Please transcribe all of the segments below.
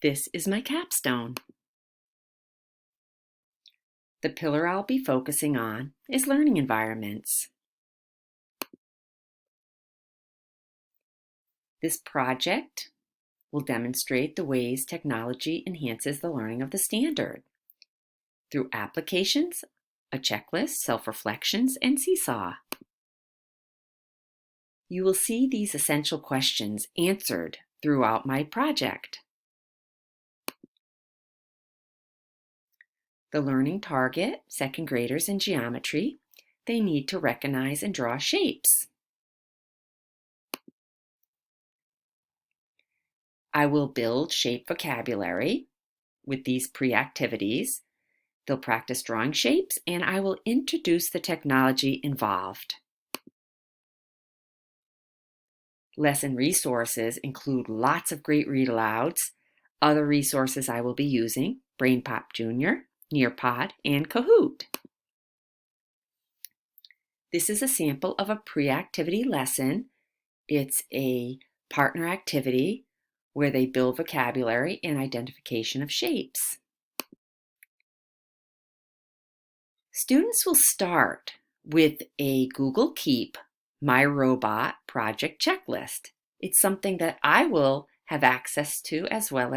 This is my capstone. The pillar I'll be focusing on is learning environments. This project will demonstrate the ways technology enhances the learning of the standard through applications, a checklist, self-reflections, and seesaw. You will see these essential questions answered throughout my project. The learning target, second graders in geometry, they need to recognize and draw shapes. I will build shape vocabulary with these pre-activities. They'll practice drawing shapes, and I will introduce the technology involved. Lesson resources include lots of great read-alouds. Other resources I will be using, BrainPop Junior, Nearpod, and Kahoot. This is a sample of a pre-activity lesson. It's a partner activity where they build vocabulary and identification of shapes. Students will start with a Google Keep My Robot project checklist. It's something that I will have access to as well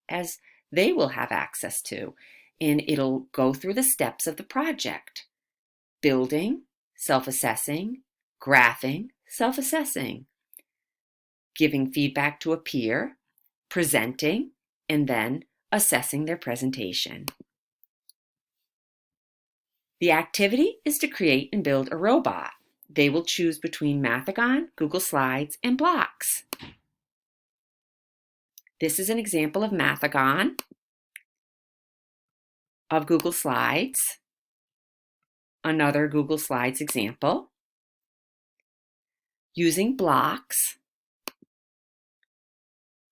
as they will have access to. And it'll go through the steps of the project: building, self-assessing, graphing, self-assessing, giving feedback to a peer, presenting, and then assessing their presentation. The activity is to create and build a robot. They will choose between Mathagon, Google Slides, and blocks. This is an example of Mathagon, of Google Slides, another Google Slides example, using blocks,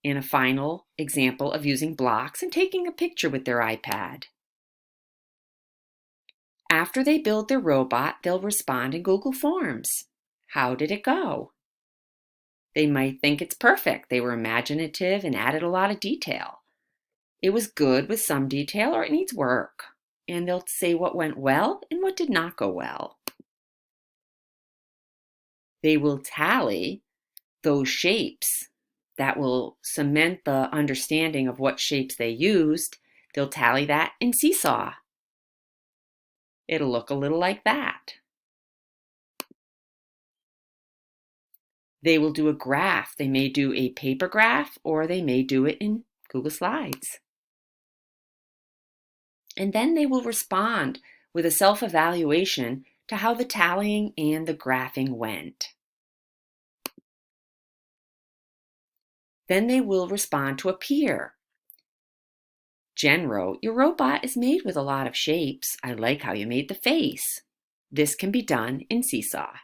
and a final example of using blocks and taking a picture with their iPad. After they build their robot, they'll respond in Google Forms. How did it go? They might think it's perfect. They were imaginative and added a lot of detail. It was good with some detail, or it needs work. And they'll say what went well and what did not go well. They will tally those shapes. That will cement the understanding of what shapes they used. They'll tally that in Seesaw. It'll look a little like that. They will do a graph. They may do a paper graph, or they may do it in Google Slides. And then they will respond with a self-evaluation to how the tallying and the graphing went. Then they will respond to a peer. Jen wrote, "Your robot is made with a lot of shapes. I like how you made the face." This can be done in Seesaw.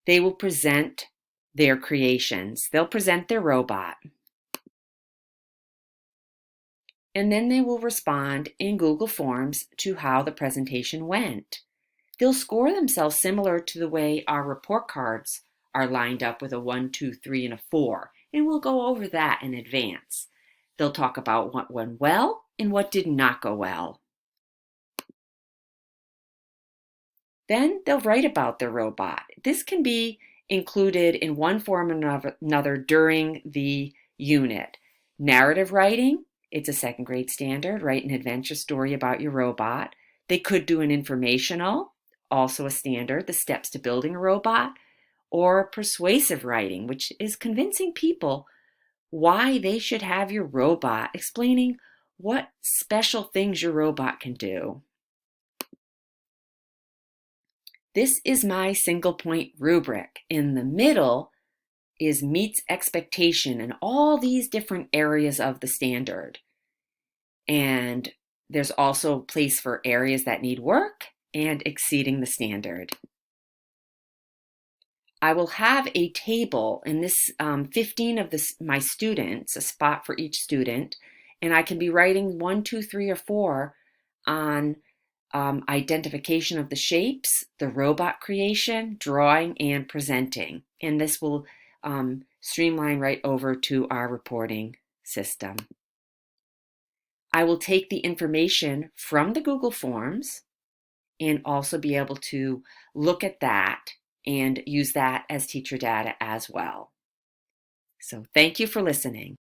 They will present their creations. They'll present their robot. And then they will respond in Google Forms to how the presentation went. They'll score themselves similar to the way our report cards are lined up with a 1, 2, 3, and a 4. And we'll go over that in advance. They'll talk about what went well and what did not go well. Then they'll write about their robot. This can be included in one form or another during the unit. Narrative writing, it's a second grade standard. Write an adventure story about your robot. They could do an informational, also a standard, the steps to building a robot, or persuasive writing, which is convincing people why they should have your robot, explaining what special things your robot can do. This is my single point rubric. In the middle is meets expectation in all these different areas of the standard. And there's also a place for areas that need work and exceeding the standard. I will have a table in this 15 of my students, a spot for each student, and I can be writing 1, 2, 3, or 4 on identification of the shapes, the robot creation, drawing, and presenting. And this will streamline right over to our reporting system. I will take the information from the Google Forms and also be able to look at that and use that as teacher data as well. So thank you for listening.